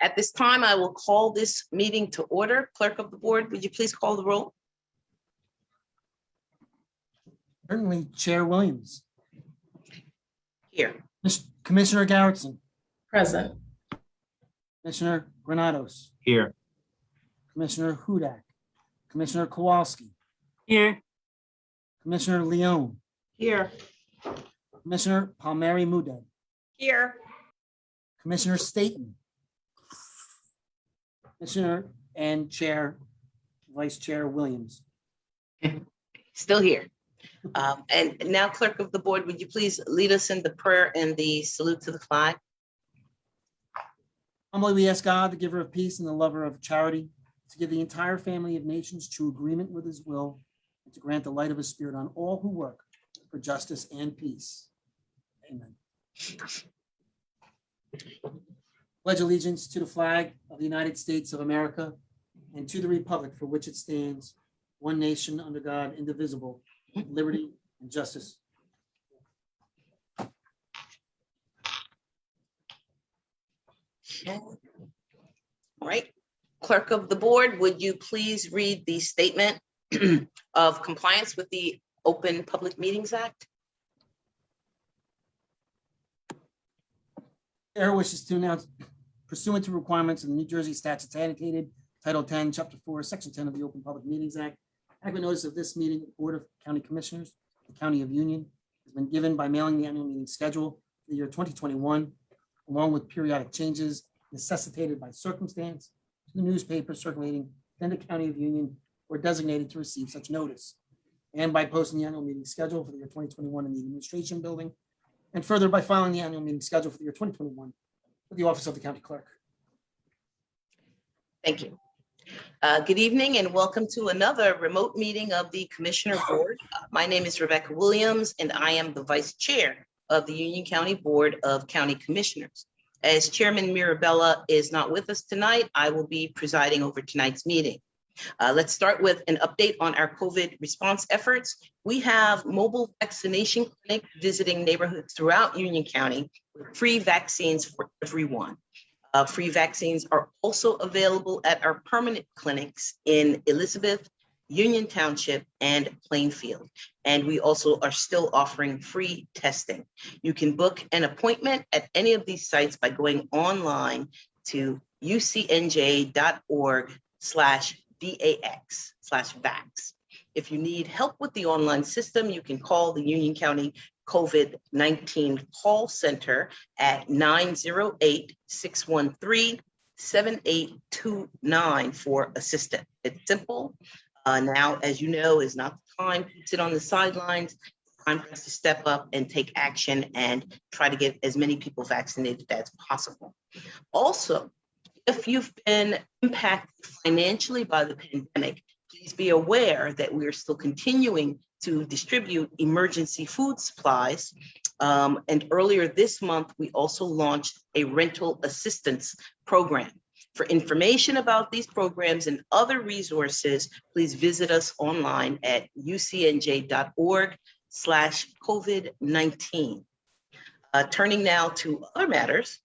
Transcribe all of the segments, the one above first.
At this time, I will call this meeting to order. Clerk of the board, would you please call the roll? Certainly, Chair Williams. Here. Commissioner Garrettson. Present. Commissioner Granados. Here. Commissioner Hudak. Commissioner Kowalski. Here. Commissioner Leone. Here. Commissioner Palmieri Muedad. Here. Commissioner Staton. Commissioner and Chair, Vice Chair Williams. Still here. And now, Clerk of the board, would you please lead us in the prayer and the salute to the flag? Humbly we ask God, the giver of peace and the lover of charity, to give the entire family of nations true agreement with his will, and to grant the light of his spirit on all who work for justice and peace. Amen. Pledge allegiance to the flag of the United States of America and to the republic for which it stands, one nation under God, indivisible, with liberty and justice. All right. Clerk of the board, would you please read the statement of compliance with the Open Public Meetings Act? Chair wishes to announce, pursuant to requirements of the New Jersey statutes annotated, Title 10, Chapter 4, Section 10 of the Open Public Meetings Act, adequate notice of this meeting, the Board of County Commissioners, the County of Union, has been given by mailing the annual meeting schedule for the year 2021, along with periodic changes necessitated by circumstance, to the newspaper circulating in the County of Union or designated to receive such notice, and by posting the annual meeting schedule for the year 2021 in the Administration Building, and further by filing the annual meeting schedule for the year 2021 with the Office of the County Clerk. Thank you. Good evening and welcome to another remote meeting of the Commissioner Board. My name is Rebecca Williams and I am the Vice Chair of the Union County Board of County Commissioners. As Chairman Mirabella is not with us tonight, I will be presiding over tonight's meeting. Let's start with an update on our COVID response efforts. We have mobile vaccination clinic visiting neighborhoods throughout Union County with free vaccines for everyone. Free vaccines are also available at our permanent clinics in Elizabeth, Union Township, and Plainfield. And we also are still offering free testing. You can book an appointment at any of these sites by going online to ucnj.org/VAX/vax. If you need help with the online system, you can call the Union County COVID-19 call center at 908-613-7829 for assistance. It's simple. Now, as you know, is not the time to sit on the sidelines. It's time for us to step up and take action and try to get as many people vaccinated as possible. Also, if you've been impacted financially by the pandemic, please be aware that we are still continuing to distribute emergency food supplies. And earlier this month, we also launched a rental assistance program. For information about these programs and other resources, please visit us online at ucnj.org/COVID-19. Turning now to other matters,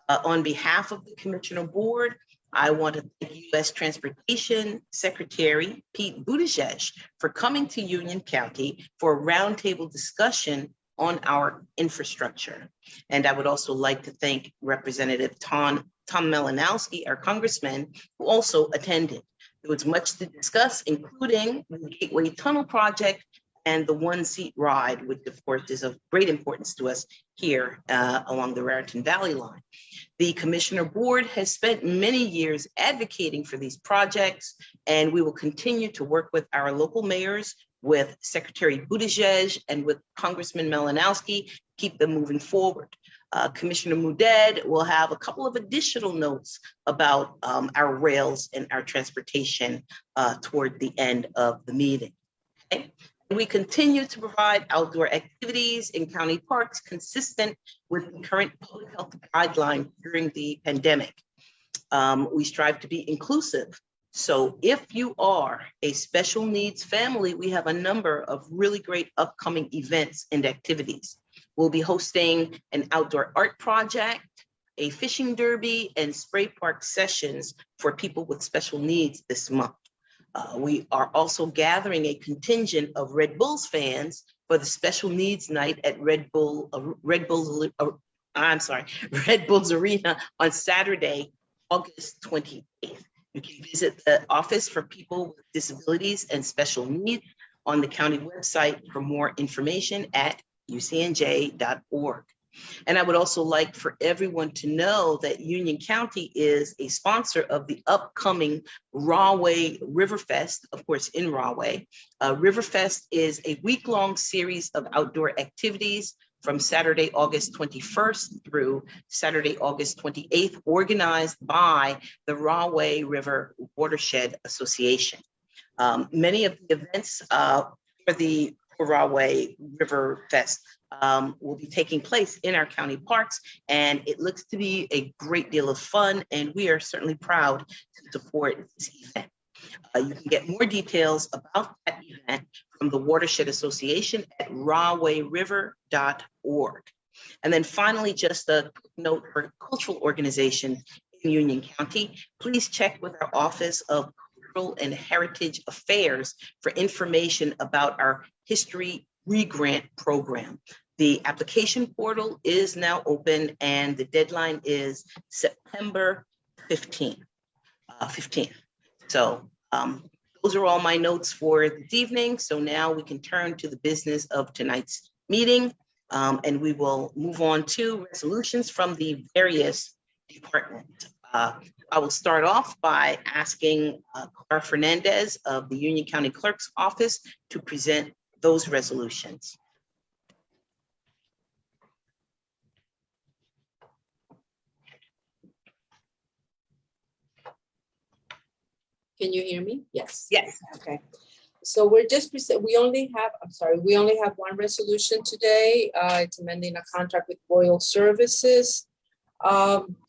on behalf of the Commissioner Board, I want to thank U.S. Transportation Secretary Pete Buttigieg for coming to Union County for a roundtable discussion on our infrastructure. And I would also like to thank Representative Tom Malinowski, our congressman, who also attended. There was much to discuss, including the Gateway Tunnel project and the one-seat ride, which of course is of great importance to us here along the Raritan Valley line. The Commissioner Board has spent many years advocating for these projects, and we will continue to work with our local mayors, with Secretary Buttigieg, and with Congressman Malinowski, keep them moving forward. Commissioner Muedad will have a couple of additional notes about our rails and our transportation toward the end of the meeting. Okay? We continue to provide outdoor activities in county parks consistent with the current public health guidelines during the pandemic. We strive to be inclusive. So if you are a special needs family, we have a number of really great upcoming events and activities. We'll be hosting an outdoor art project, a fishing derby and spray park sessions for people with special needs this month. We are also gathering a contingent of Red Bulls fans for the special needs night at Red Bulls Arena on Saturday, August 28th. You can visit the Office for People with Disabilities and Special Needs on the county website for more information at ucnj.org. And I would also like for everyone to know that Union County is a sponsor of the upcoming Rahway Riverfest, of course, in Rahway. Riverfest is a week-long series of outdoor activities from Saturday, August 21st through Saturday, August 28th, organized by the Rahway River Watershed Association. Many of the events for the Rahway River Fest will be taking place in our county parks, and it looks to be a great deal of fun, and we are certainly proud to support this event. You can get more details about that event from the Watershed Association at rahwayriver.org. And then finally, just a quick note for cultural organizations in Union County, please check with our Office of Cultural and Heritage Affairs for information about our History Regrant program. The application portal is now open and the deadline is September 15th. So those are all my notes for this evening. So now we can turn to the business of tonight's meeting, and we will move on to resolutions from the various departments. I will start off by asking Clara Fernandez of the Union County Clerk's Office to present those resolutions. Can you hear me? Yes. Yes. Okay. So we're just, we only have one resolution today. It's amending a contract with Royal Services.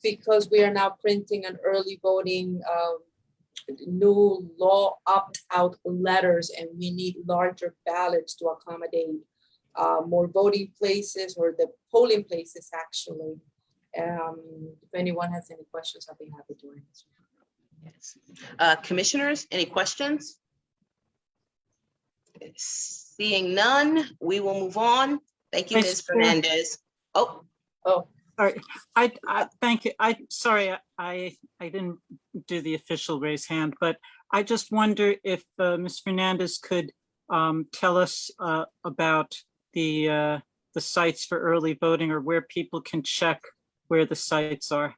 Because we are now printing an early voting new law opt-out letters, and we need larger ballots to accommodate more voting places, or the polling places actually. If anyone has any questions, I'll be happy to answer. Yes. Commissioners, any questions? Seeing none, we will move on. Thank you, Ms. Fernandez. Oh. All right, I thank you. Sorry, I didn't do the official raise hand, but I just wonder if Ms. Fernandez could tell us about the sites for early voting, or where people can check where the sites are.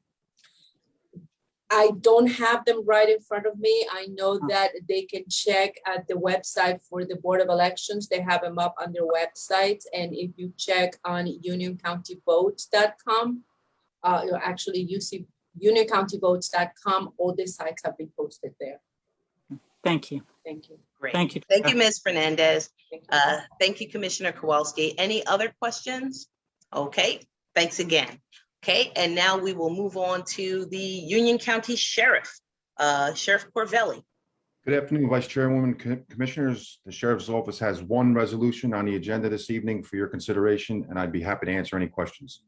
I don't have them right in front of me. I know that they can check at the website for the Board of Elections. They have them up on their websites. And if you check on unioncountyvotes.com, actually unioncountyvotes.com, all the sites have been posted there. Thank you. Thank you. Great. Thank you. Thank you, Ms. Fernandez. Thank you. Thank you, Commissioner Kowalski. Any other questions? Okay, thanks again. Okay, and now we will move on to the Union County Sheriff, Sheriff Corvelli. Good afternoon, Vice Chairwoman, Commissioners. The Sheriff's Office has one resolution on the agenda this evening for your consideration, and I'd be happy to answer any questions.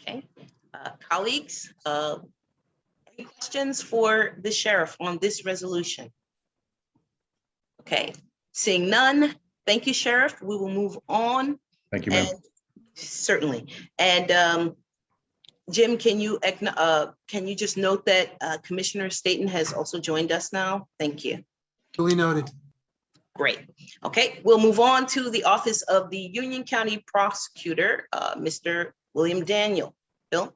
Okay, colleagues, any questions for the Sheriff on this resolution? Okay, seeing none, thank you, Sheriff. We will move on. Thank you, ma'am. Certainly. And Jim, can you just note that Commissioner Staton has also joined us now? Thank you. Duly noted. Great. Okay, we'll move on to the Office of the Union County Prosecutor, Mr. William Daniel. Bill?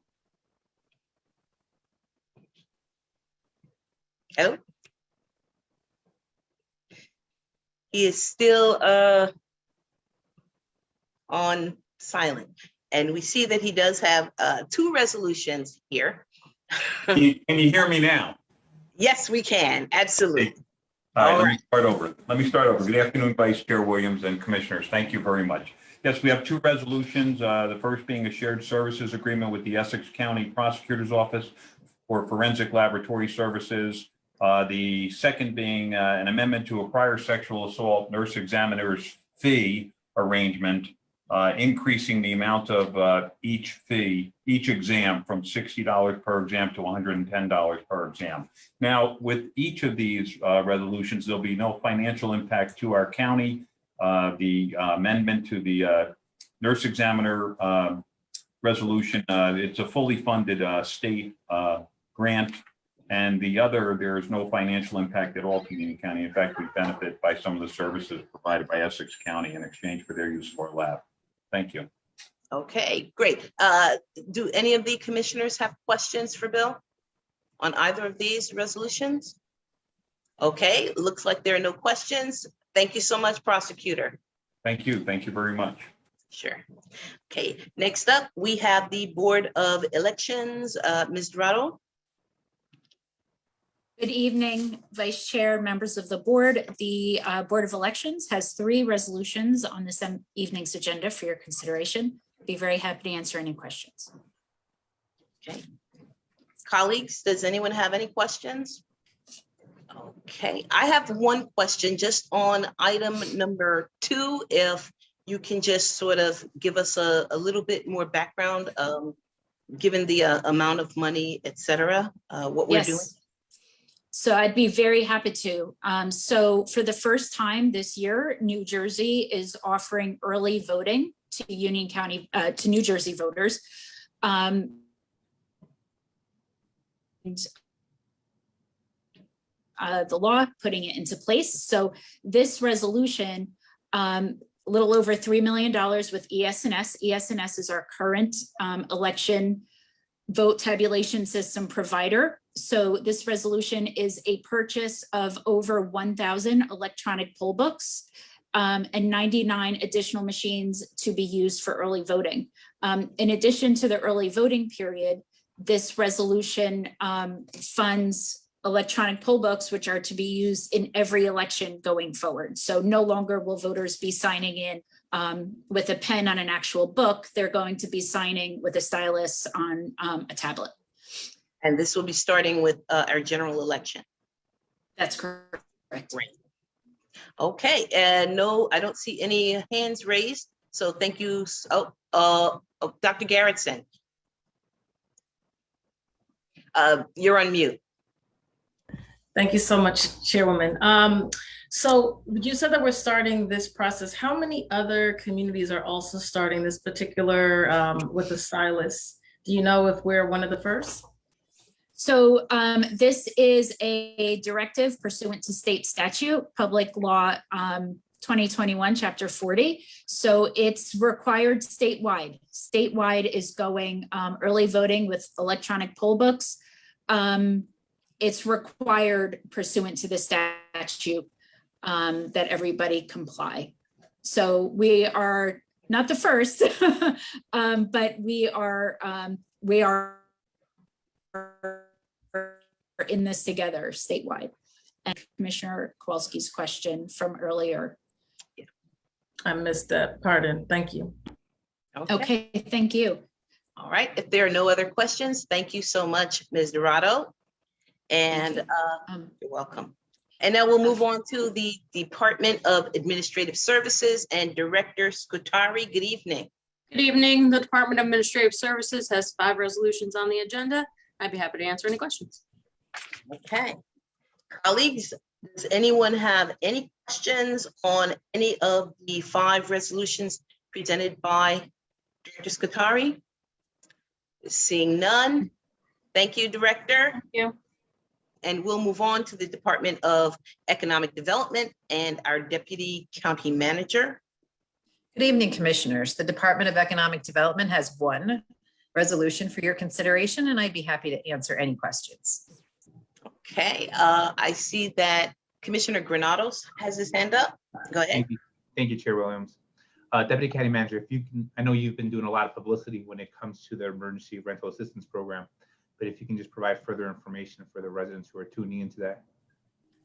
Oh. He is still on silent. And we see that he does have two resolutions here. Can you hear me now? Yes, we can. Absolutely. All right, let me start over. Good afternoon, Vice Chair Williams and Commissioners. Thank you very much. Yes, we have two resolutions. The first being a shared services agreement with the Essex County Prosecutor's Office for forensic laboratory services. The second being an amendment to a prior sexual assault nurse examiner's fee arrangement increasing the amount of each exam from $60 per exam to $110 per exam. Now, with each of these resolutions, there'll be no financial impact to our county. The amendment to the nurse examiner resolution, it's a fully funded state grant. And the other, there is no financial impact at all to Union County. In fact, we benefit by some of the services provided by Essex County in exchange for their use of our lab. Thank you. Okay, great. Do any of the commissioners have questions for Bill on either of these resolutions? Okay, looks like there are no questions. Thank you so much, prosecutor. Thank you. Thank you very much. Sure. Okay, next up, we have the Board of Elections. Ms. Dorado. Good evening, Vice Chair, members of the board. The Board of Elections has 3 resolutions on this evening's agenda for your consideration. Be very happy to answer any questions. Okay. Colleagues, does anyone have any questions? Okay, I have one question just on item number 2. If you can just sort of give us a little bit more background, given the amount of money, et cetera, what we're doing. So I'd be very happy to. So for the first time this year, New Jersey is offering early voting to Union County, to New Jersey voters. The law, putting it into place. So this resolution, a little over $3 million with ES&S. ES&S is our current election vote tabulation system provider. So this resolution is a purchase of over 1,000 electronic poll books and 99 additional machines to be used for early voting. In addition to the early voting period, this resolution funds electronic poll books, which are to be used in every election going forward. So no longer will voters be signing in with a pen on an actual book. They're going to be signing with a stylus on a tablet. And this will be starting with our general election. That's correct. Great. Okay, and no, I don't see any hands raised. So thank you. Dr. Garrettson. You're on mute. Thank you so much, Chairwoman. So you said that we're starting this process. How many other communities are also starting this particular with the stylus? Do you know if we're one of the first? So this is a directive pursuant to state statute, Public Law 2021, Chapter 40. So it's required statewide. Statewide is going early voting with electronic poll books. It's required pursuant to the statute that everybody comply. So we are not the first, but we are in this together statewide. And Commissioner Kowalski's question from earlier. I missed that. Pardon. Thank you. Okay, thank you. All right, if there are no other questions, thank you so much, Ms. Dorado. And you're welcome. And now we'll move on to the Department of Administrative Services and Director Scutari. Good evening. Good evening. The Department of Administrative Services has 5 resolutions on the agenda. I'd be happy to answer any questions. Okay. Colleagues, does anyone have any questions on any of the 5 resolutions presented by Director Scutari? Seeing none. Thank you, Director. Thank you. And we'll move on to the Department of Economic Development and our Deputy County Manager. Good evening, Commissioners. The Department of Economic Development has 1 resolution for your consideration, and I'd be happy to answer any questions. Okay, I see that Commissioner Granados has his hand up. Go ahead. Thank you, Chair Williams. Deputy County Manager, if you can, I know you've been doing a lot of publicity when it comes to the Emergency Rental Assistance Program, but if you can just provide further information for the residents who are tuning into that.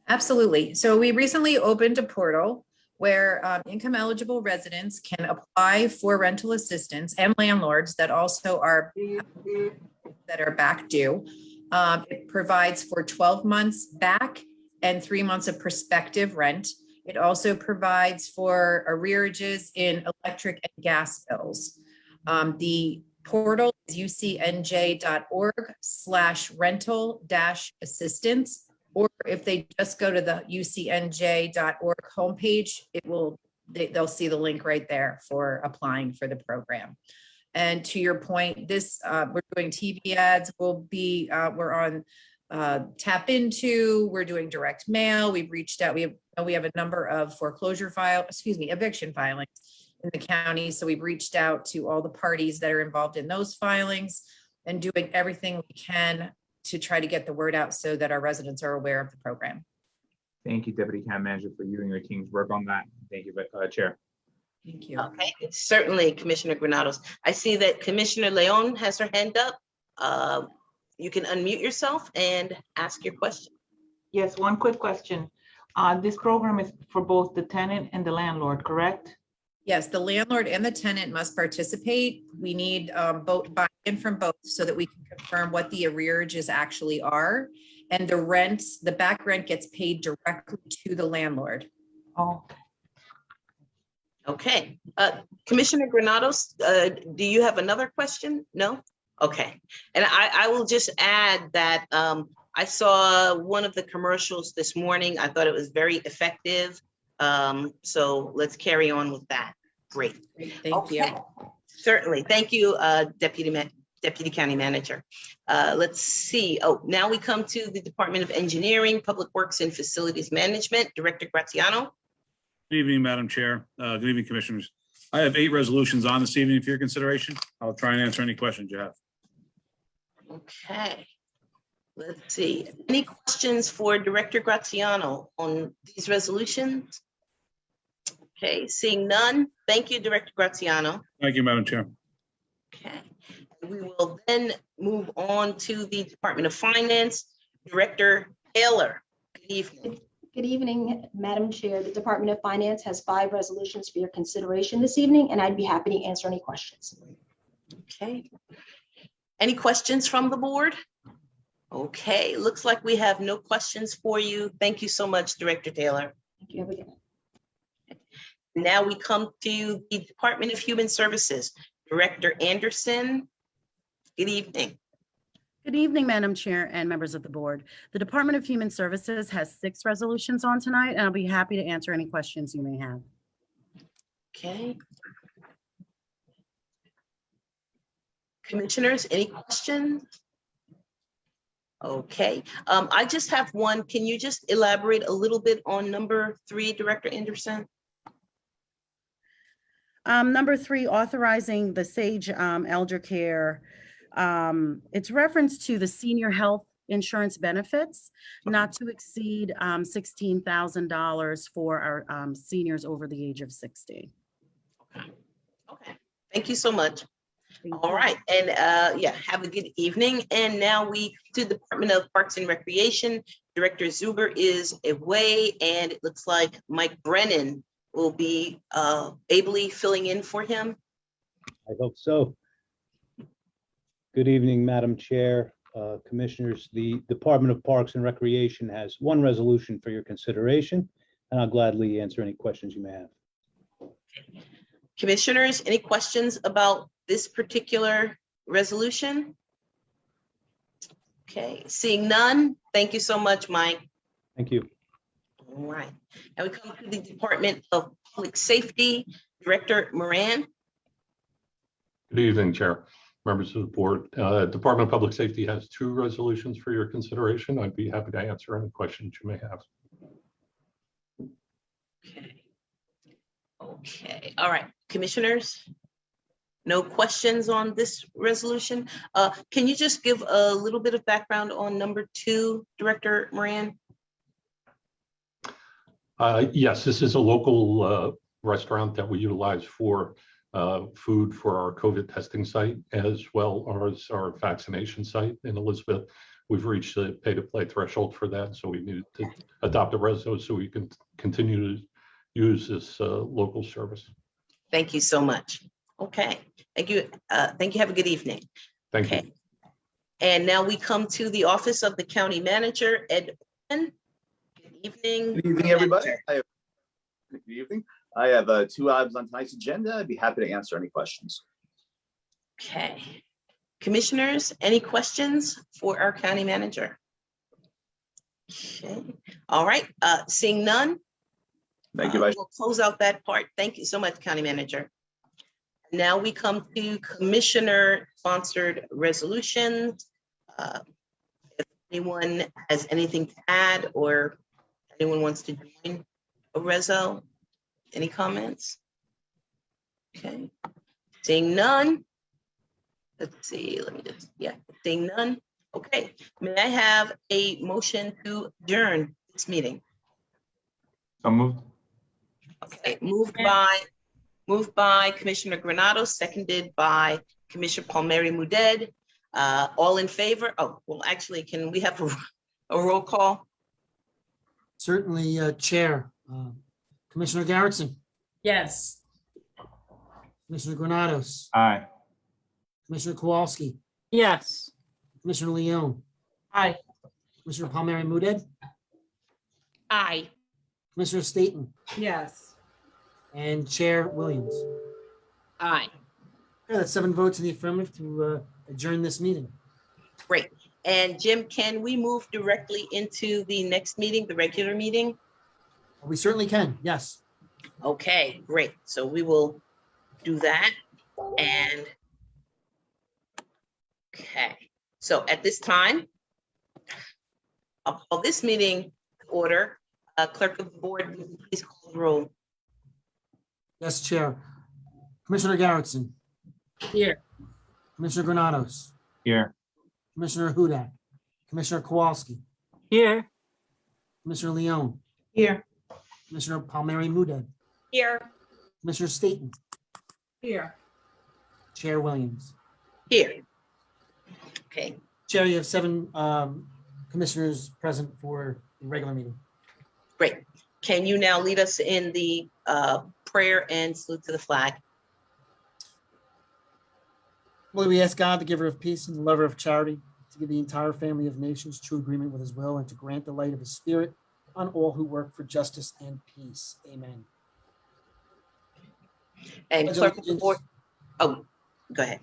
Absolutely. So we recently opened a portal where income eligible residents can apply for rental assistance, and landlords that also are back due. It provides for 12 months back and 3 months of prospective rent. It also provides for arrearages in electric and gas bills. The portal is ucnj.org/rental-assistance. Or if they just go to the ucnj.org homepage, they'll see the link right there for applying for the program. And to your point, we're doing TV ads. We're on Tap Into, we're doing direct mail. We've reached out. We have a number of eviction filings in the county. So we've reached out to all the parties that are involved in those filings and doing everything we can to try to get the word out so that our residents are aware of the program. Thank you, Deputy County Manager, for you and your team's work on that. Thank you, Chair. Thank you. Okay, certainly, Commissioner Granados. I see that Commissioner Leon has her hand up. You can unmute yourself and ask your question. Yes, one quick question. This program is for both the tenant and the landlord, correct? Yes, the landlord and the tenant must participate. We need both buy-in from both so that we can confirm what the arrearages actually are. And the back rent gets paid directly to the landlord. Oh, Okay, Commissioner Granados, do you have another question? No? Okay, and I will just add that I saw one of the commercials this morning. I thought it was very effective. So let's carry on with that. Great. Thank you. Certainly. Thank you, Deputy County Manager. Let's see. Oh, now we come to the Department of Engineering, Public Works and Facilities Management, Director Graziano. Good evening, Madam Chair. Good evening, Commissioners. I have 8 resolutions on this evening for your consideration. I'll try and answer any questions you have. Okay. Let's see. Any questions for Director Graziano on these resolutions? Okay, seeing none. Thank you, Director Graziano. Thank you, Madam Chair. Okay. We will then move on to the Department of Finance, Director Taylor. Good evening. Good evening, Madam Chair. The Department of Finance has 5 resolutions for your consideration this evening, and I'd be happy to answer any questions. Okay. Any questions from the board? Okay, looks like we have no questions for you. Thank you so much, Director Taylor. Thank you. Have a good night. Now we come to the Department of Human Services, Director Anderson. Good evening. Good evening, Madam Chair and members of the board. The Department of Human Services has 6 resolutions on tonight, and I'll be happy to answer any questions you may have. Okay. Commissioners, any questions? Okay, I just have one. Can you just elaborate a little bit on number 3, Director Anderson? Number 3, authorizing the Sage Elder Care. It's reference to the senior health insurance benefits, not to exceed $16,000 for our seniors over the age of 60. Okay, thank you so much. Thank All you. right, and yeah, have a good evening. And now we to the Department of Parks and Recreation. Director Zuber is away, and it looks like Mike Brennan will be ably filling in for him. I hope so. Good evening, Madam Chair, Commissioners. The Department of Parks and Recreation has 1 resolution for your consideration, and I'll gladly answer any questions you may have. Commissioners, any questions about this particular resolution? Okay, seeing none, thank you so much, Mike. Thank you. All right, now we come to the Department of Public Safety, Director Moran. Good evening, Chair, members of the board. Department of Public Safety has 2 resolutions for your consideration. I'd be happy to answer any questions you may have. Okay. Okay, all right, Commissioners. No questions on this resolution. Can you just give a little bit of background on number 2, Director Moran? Yes, this is a local restaurant that we utilize for food for our COVID testing site, as well as our vaccination site in Elizabeth. We've reached the pay-to-play threshold for that, so we needed to adopt a reso so we can continue to use this local service. Thank you so much. Okay, thank you. Thank you. Have a good evening. Thank you. And now we come to the Office of the County Manager, Ed. Good evening. Good evening, everybody. I have Good evening. I have 2 items on tonight's agenda. I'd be happy to answer any questions. Okay. Commissioners, any questions for our county manager? Okay, all right, seeing none. Thank you, Vice. We'll close out that part. Thank you so much, County Manager. Now we come to Commissioner-sponsored resolutions. If anyone has anything to add or anyone wants to join a reso, any comments? Okay, seeing none. Let's see, let me just, seeing none. Okay, may I have a motion to adjourn this meeting? So moved. Okay, moved by Commissioner Granados, seconded by Commissioner Palmieri Muedad. All in favor? Oh, well, actually, can we have a roll call? Certainly, Chair. Commissioner Garrettson, Yes. Commissioner Granados, Aye. Commissioner Kowalski, Yes. Commissioner Leone, Aye. Commissioner Palmieri Muedad, Aye. Commissioner Staton, Yes. and Chair Williams. Aye. Yeah, that's 7 votes in the affirmative to adjourn this meeting. Great. And Jim, can we move directly into the next meeting, the regular meeting? We certainly can, yes. Okay, great. So we will do that. And okay, so at this time, I'll call this meeting to order. Clerk of the board, will you please call the roll? Yes, Chair. Commissioner Garrettson, Here. Commissioner Granados, Here. Commissioner Hudak, Commissioner Kowalski, Here. Commissioner Leone, Here. Commissioner Palmieri Muedad, Here. Commissioner Staton, Here. Chair Williams. Here. Okay, Chair, you have 7 commissioners present for the regular meeting. great. Can you now lead us in the prayer and salute to the flag? Lord, we ask God, the giver of peace and the lover of charity, to give the entire family of nations true agreement with his will and to grant the light of his spirit on all who work for justice and peace. Amen. And Pledge clerk of the allegiance. board, oh, go ahead.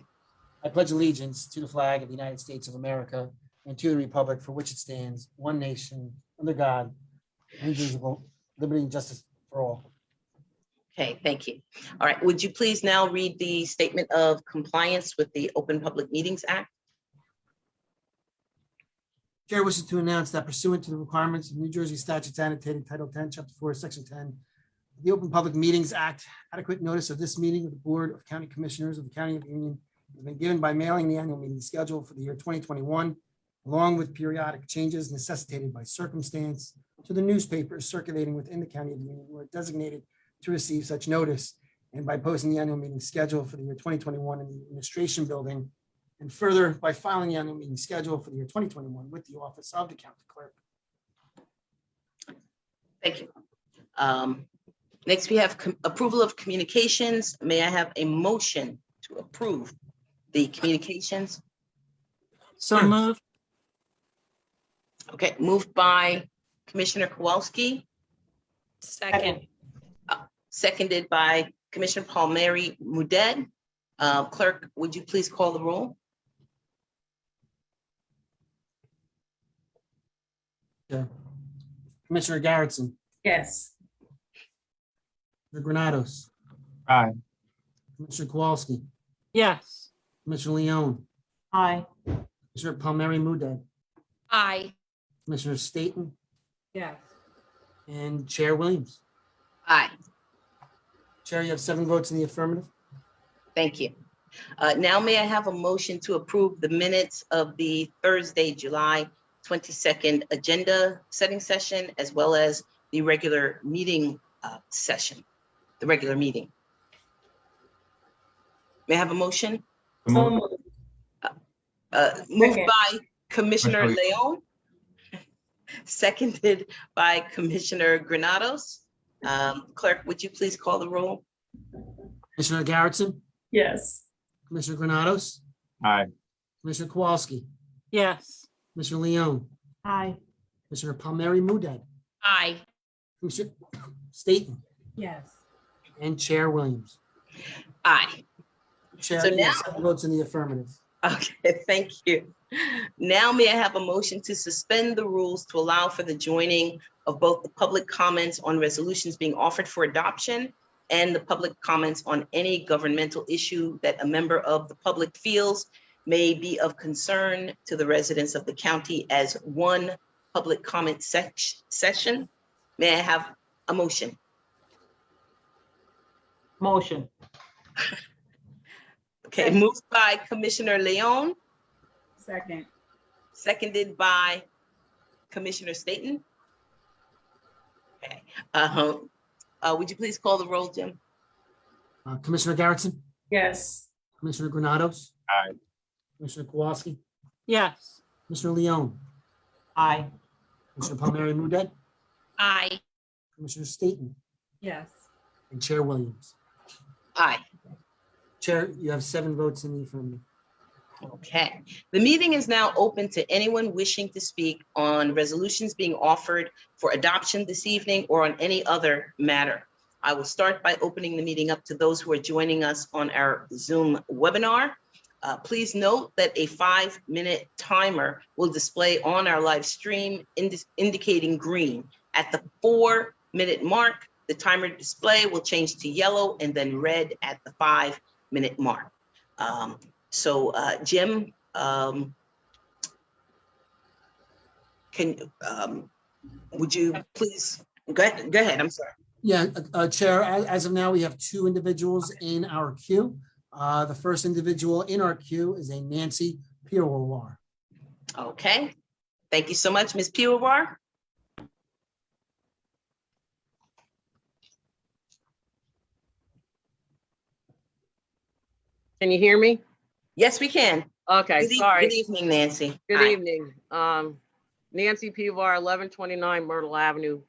I pledge allegiance to the flag of the United States of America and to the republic for which it stands, one nation, under God, indivisible, liberty and justice for all. Okay, thank you. All right, would you please now read the statement of compliance with the Open Public Meetings Act? Chair wishes to announce that pursuant to the requirements of New Jersey statutes annotated Title 10, Chapter 4, Section 10, of the Open Public Meetings Act, adequate notice of this meeting of the Board of County Commissioners of the County of Union has been given by mailing the annual meeting schedule for the year 2021, along with periodic changes necessitated by circumstance to the newspapers circulating within the County of Union who are designated to receive such notice, and by posting the annual meeting schedule for the year 2021 in the administration building, and further by filing the annual meeting schedule for the year 2021 with the office of the county clerk. Thank you. Next, we have approval of communications. May I have a motion to approve the communications? So moved. Okay, moved by Commissioner Kowalski, Second. seconded by Commissioner Palmieri Muedad. Clerk, would you please call the roll? Yeah. Commissioner Garrettson, Yes. Commissioner Granados, Aye. Commissioner Kowalski, Yes. Commissioner Leone, Aye. Commissioner Palmieri Muedad, Aye. Commissioner Staton, Yes. and Chair Williams. Aye. Chair, you have 7 votes in the affirmative. Thank you. Now may I have a motion to approve the minutes of the Thursday, July 22nd agenda setting session, as well as the regular meeting session, the regular meeting. May I have a motion? So moved. Moved Second. by Commissioner Commissioner Leone, seconded by Commissioner Granados. Clerk, would you please call the roll? Commissioner Garrettson, Yes. Commissioner Granados, Aye. Commissioner Kowalski, Yes. Commissioner Leone, Aye. Commissioner Palmieri Muedad, Aye. Commissioner Staton, Yes. and Chair Williams. Aye. Chair, So you now, have 7 votes in the affirmative. okay, thank you. Now may I have a motion to suspend the rules to allow for the joining of both the public comments on resolutions being offered for adoption and the public comments on any governmental issue that a member of the public feels may be of concern to the residents of the county as one public comment session. May I have a motion? Motion. Okay, moved by Commissioner Leon, Second. seconded by Commissioner Staton. Okay, would you please call the roll, Jim? Commissioner Garrettson, Yes. Commissioner Granados. Aye. Commissioner Kowalski, Yes. Commissioner Leone, Aye. Commissioner Palmieri Muedad, Aye. Commissioner Staton, Yes. and Chair Williams. Aye. Chair, you have 7 votes in the affirmative. Okay, the meeting is now open to anyone wishing to speak on resolutions being offered for adoption this evening or on any other matter. I will start by opening the meeting up to those who are joining us on our Zoom webinar. Please note that a 5-minute timer will display on our live stream indicating green. At the 4-minute mark, the timer display will change to yellow and then red at the 5-minute mark. Jim, would you please, go ahead, I'm sorry. Yeah, Chair, as of now, we have 2 individuals in our queue. The first individual in our queue is a Nancy Pirwar. Okay, thank you so much, Ms. Pirwar. Can you hear me? Yes, we can. Okay, sorry. Good evening, Nancy. Good Hi. evening. Nancy Pivar, 1129 Myrtle Avenue,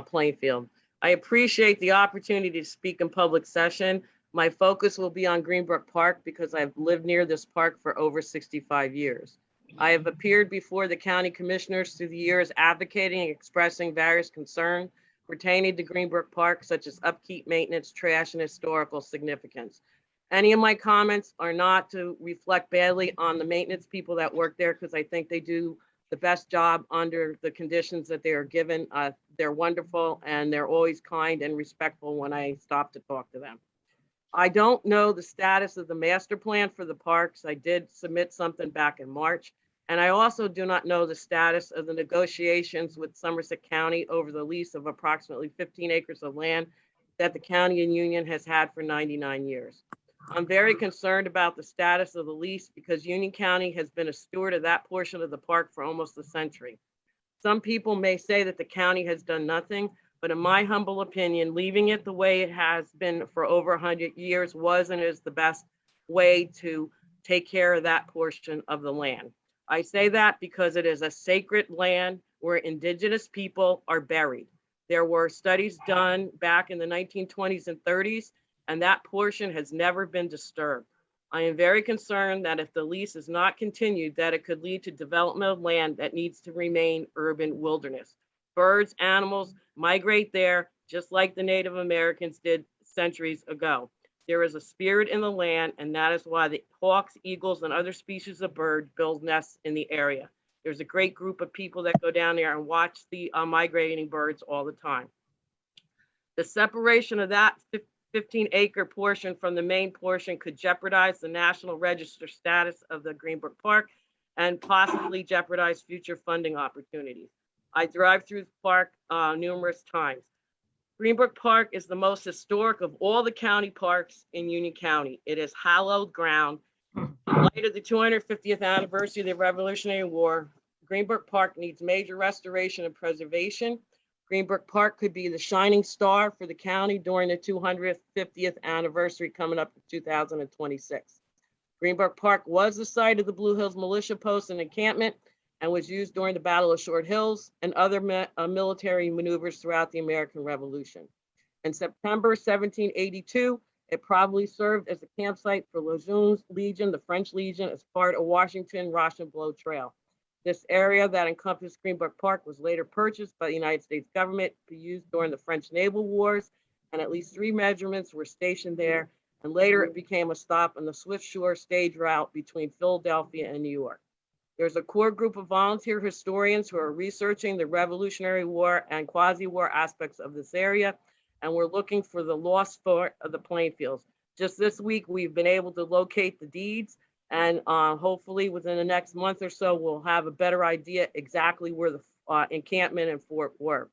Plainfield. I appreciate the opportunity to speak in public session. My focus will be on Greenbrook Park because I've lived near this park for over 65 years. I have appeared before the county commissioners through the years advocating and expressing various concerns pertaining to Greenbrook Park, such as upkeep, maintenance, trash, and historical significance. Any of my comments are not to reflect badly on the maintenance people that work there because I think they do the best job under the conditions that they are given. They're wonderful and they're always kind and respectful when I stop to talk to them. I don't know the status of the master plan for the parks. I did submit something back in March. And I also do not know the status of the negotiations with Somerset County over the lease of approximately 15 acres of land that the county and union has had for 99 years. I'm very concerned about the status of the lease because Union County has been a steward of that portion of the park for almost a century. Some people may say that the county has done nothing, but in my humble opinion, leaving it the way it has been for over 100 years was and is the best way to take care of that portion of the land. I say that because it is a sacred land where indigenous people are buried. There were studies done back in the 1920s and 30s, and that portion has never been disturbed. I am very concerned that if the lease is not continued, that it could lead to development of land that needs to remain urban wilderness. Birds, animals migrate there just like the Native Americans did centuries ago. There is a spirit in the land, and that is why the hawks, eagles, and other species of bird build nests in the area. There's a great group of people that go down there and watch the migrating birds all the time. The separation of that 15-acre portion from the main portion could jeopardize the National Register status of the Greenbrook Park and possibly jeopardize future funding opportunities. I drive through the park numerous times. Greenbrook Park is the most historic of all the county parks in Union County. It is hallowed ground. In light of the 250th anniversary of the Revolutionary War, Greenbrook Park needs major restoration and preservation. Greenbrook Park could be the shining star for the county during the 250th anniversary coming up in 2026. Greenbrook Park was the site of the Blue Hills Militia Post and encampment and was used during the Battle of Short Hills and other military maneuvers throughout the American Revolution. In September 1782, it probably served as a campsite for Legion's Legion, the French Legion, as part of Washington-Rochambeau Trail. This area that encompassed Greenbrook Park was later purchased by the United States government to be used during the French naval wars and at least 3 measurements were stationed there, and later it became a stop on the Swift Shore stage route between Philadelphia and New York. There's a core group of volunteer historians who are researching the Revolutionary War and quasi-war aspects of this area, and we're looking for the lost fort of the Plainfields. Just this week, we've been able to locate the deeds, and hopefully within the next month or so, we'll have a better idea exactly where the encampment and fort were.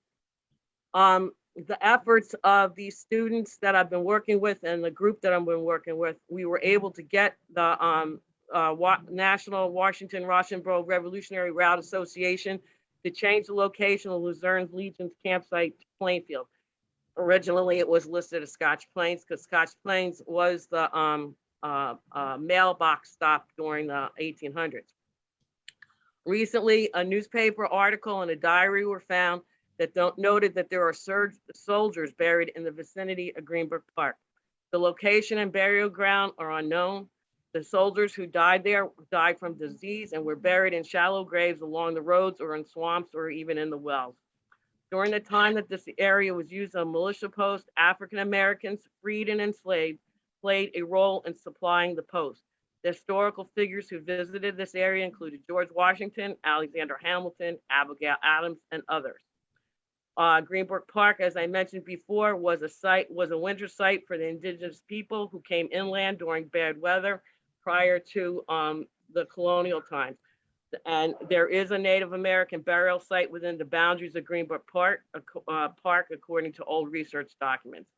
The efforts of these students that I've been working with and the group that I've been working with, we were able to get the National Washington Rochambeau Revolutionary Route Association to change the location of Luzerne Legion's campsite to Plainfield. Originally, it was listed as Scotch Plains because Scotch Plains was the mailbox stop during the 1800s. Recently, a newspaper article and a diary were found that noted that there are soldiers buried in the vicinity of Greenbrook Park. The location and burial ground are unknown. The soldiers who died there died from disease and were buried in shallow graves along the roads or in swamps or even in the wells. During the time that this area was used as a militia post, African Americans, freed and enslaved, played a role in supplying the post. The historical figures who visited this area included George Washington, Alexander Hamilton, Abigail Adams, and others. Greenbrook Park, as I mentioned before, was a winter site for the indigenous people who came inland during bad weather prior to the colonial times. And there is a Native American burial site within the boundaries of Greenbrook Park, according to old research documents.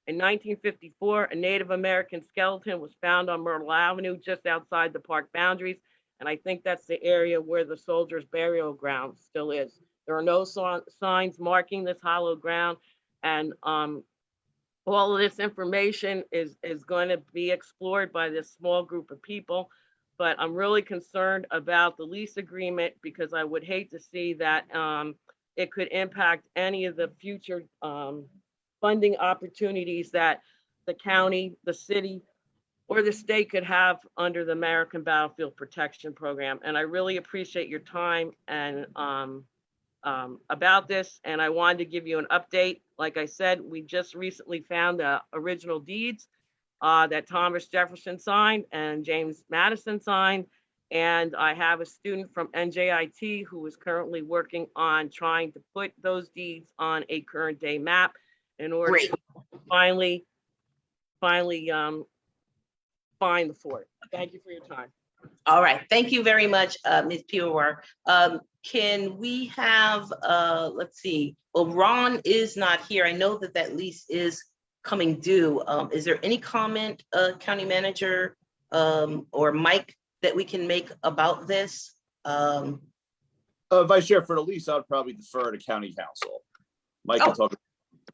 In 1954, a Native American skeleton was found on Myrtle Avenue, just outside the park boundaries. And I think that's the area where the soldiers' burial ground still is. There are no signs marking this hollow ground. And all of this information is going to be explored by this small group of people. But I'm really concerned about the lease agreement because I would hate to see that it could impact any of the future funding opportunities that the county, the city, or the state could have under the American Battlefield Protection Program. And I really appreciate your time and about this. And I wanted to give you an update. Like I said, we just recently found the original deeds that Thomas Jefferson signed and James Madison signed. And I have a student from NJIT who is currently working on trying to put those deeds on a current day map in order to finally find the fort. Thank you for your time. All right, thank you very much, Ms. Pure. Can we have, let's see, well, Ron is not here. I know that that lease is coming due. Is there any comment, County Manager or Mike, that we can make about this? Vice Chair, for the lease, I would probably defer to County Council. Mike can talk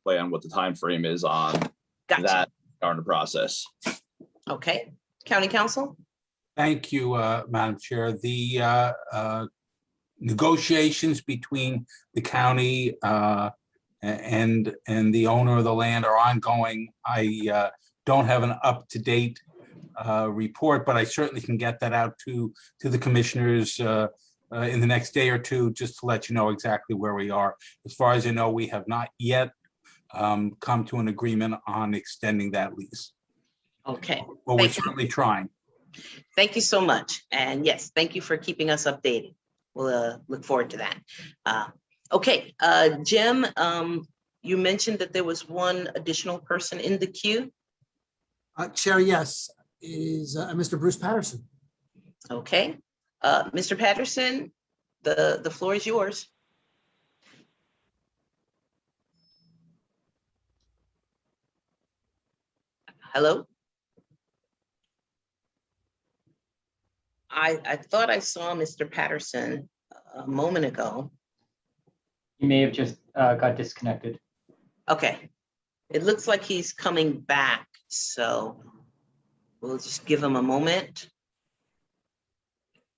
on what the time frame is on that during the process. Okay, County Council. Thank you, Madam Chair. The negotiations between the county and the owner of the land are ongoing. I don't have an up-to-date report, but I certainly can get that out to the commissioners in the next day or two, just to let you know exactly where we are. As far as I know, we have not yet come to an agreement on extending that lease. Okay. Well, we're certainly trying. Thank you so much. And yes, thank you for keeping us updated. We'll look forward to that. Okay, Jim, you mentioned that there was one additional person in the queue. Chair, yes, is Mr. Bruce Patterson. Okay, Mr. Patterson, the floor is yours. Hello? I thought I saw Mr. Patterson a moment ago. He may have just got disconnected. Okay, it looks like he's coming back, so we'll just give him a moment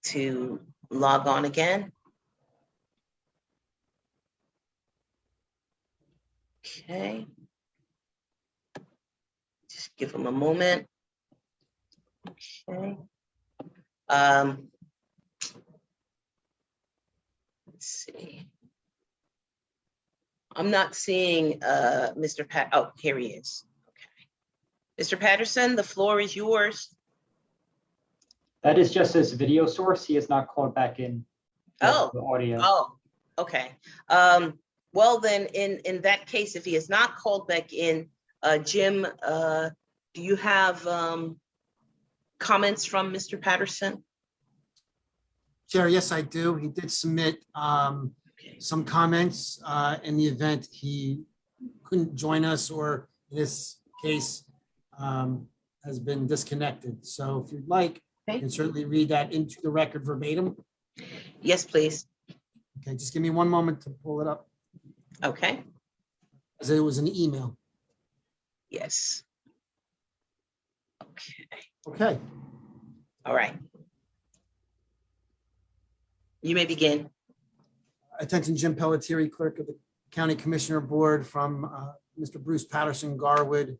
to log on again. Okay. Just give him a moment. Okay. Let's see. I'm not seeing Mr. Pat, oh, here he is. Okay. Mr. Patterson, the floor is yours. That is just his video source. He has not called back in. Oh, The audio. oh, okay. Well, then, in that case, if he has not called back in, Jim, do you have comments from Mr. Patterson? Chair, yes, I do. He did submit some comments in the event he couldn't join us, or in this case has been disconnected. So if you'd like, you can certainly read that into the record verbatim. Yes, please. Okay, just give me one moment to pull it up. Okay. As it was an email. Yes. Okay. Okay. All right. You may begin. Attention, Jim Pelletieri, Clerk of the County Commissioner Board, from Mr. Bruce Patterson, Garwood.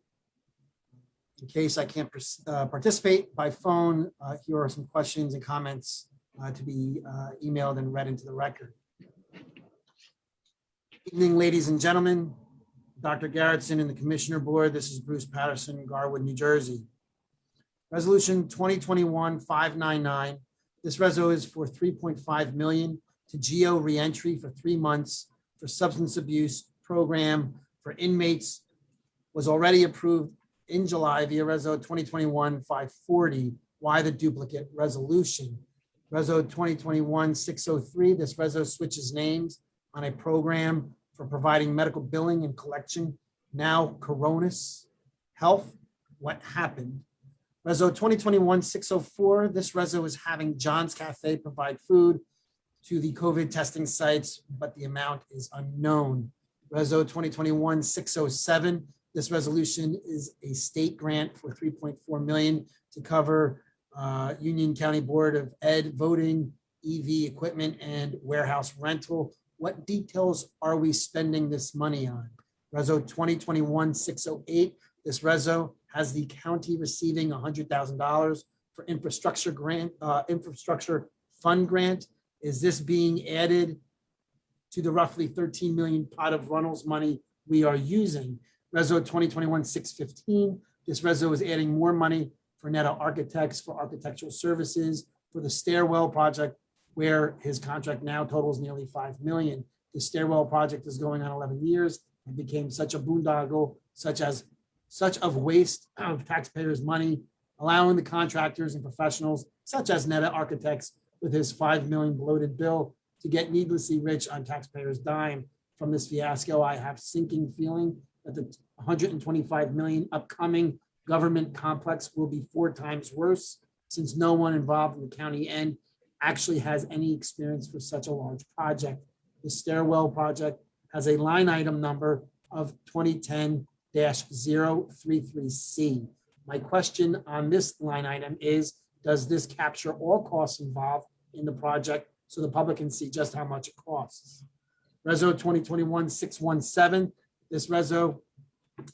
In case I can't participate by phone, here are some questions and comments to be emailed and read into the record. Evening, ladies and gentlemen, Dr. Garrettson and the Commissioner Board. This is Bruce Patterson, Garwood, New Jersey. Resolution 2021-599. This reso is for $3.5 million to GEO reentry for 3 months for substance abuse program for inmates. Was already approved in July via Reso 2021-540. Why the duplicate resolution? Reso 2021-603. This reso switches names on a program for providing medical billing and collection. Now Coronis Health. What happened? Reso 2021-604, this reso is having John's Cafe provide food to the COVID testing sites, but the amount is unknown. Reso 2021-607, this resolution is a state grant for $3.4 million to cover Union County Board of Ed voting, EV equipment, and warehouse rental. What details are we spending this money on? Reso 2021-608, this reso has the county receiving $100,000 for infrastructure fund grant. Is this being added to the roughly 13 million pot of Runnels money we are using? Reso 2021-615, this reso is adding more money for Netta Architects for architectural services for the stairwell project, where his contract now totals nearly $5 million. The stairwell project is going on 11 years and became such a boondoggle, such of waste of taxpayers' money, allowing the contractors and professionals such as Netta Architects with his $5 million bloated bill to get needlessly rich on taxpayers' dime. From this fiasco, I have sinking feeling that the $125 million upcoming government complex will be 4 times worse, since no one involved in the county end actually has any experience for such a large project. The stairwell project has a line item number of 2010-033C. My question on this line item is, does this capture all costs involved in the project so the public can see just how much it costs? Reso 2021-617, this reso